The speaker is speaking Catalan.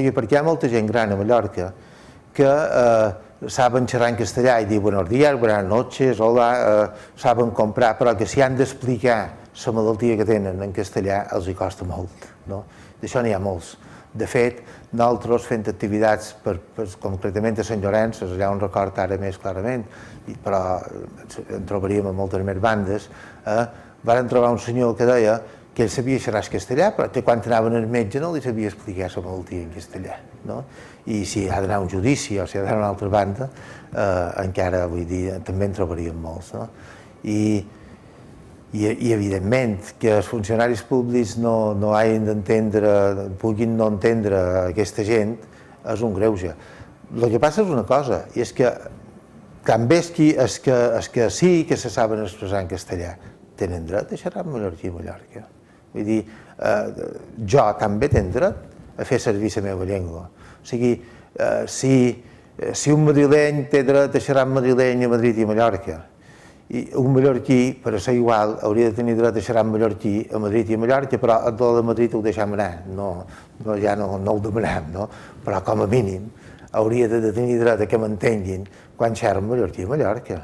sigui, perquè hi ha molta gent gran a Mallorca que saben xerrar en castellà i dir buenos días, buenas noches, hola, saben comprar, però que si han d'explicar la malaltia que tenen en castellà els hi costa molt, no? D'això n'hi ha molts. De fet, nosaltres fent activitats, concretament a Sant Llorenç, allà on record ara més clarament, però en trobaríem a moltes més bandes, varen trobar un senyor que deia que ell sabia xerrar castellà, però que quan anaven al metge no li sabia explicar la malaltia en castellà, no? I si ha d'anar a un judici o si ha d'anar a una altra banda, encara, vull dir, també en trobaríem molts, no? I evidentment que els funcionaris públics no hagin d'entendre, puguin no entendre aquesta gent, és un greuge. El que passa és una cosa, i és que també els que sí que se saben expressar en castellà tenen dret a xerrar amb mallorquí a Mallorca. Vull dir, jo també tinc dret a fer servir la meva llengua. O sigui, si un madrileny té dret a xerrar amb madrileny a Madrid i a Mallorca, i un mallorquí, per a ser igual, hauria de tenir dret a xerrar amb mallorquí a Madrid i a Mallorca, però el de Madrid ho deixem anar, ja no el demanem, no? Però com a mínim hauria de tenir dret a que m'entenguin quan xerro amb mallorquí a Mallorca.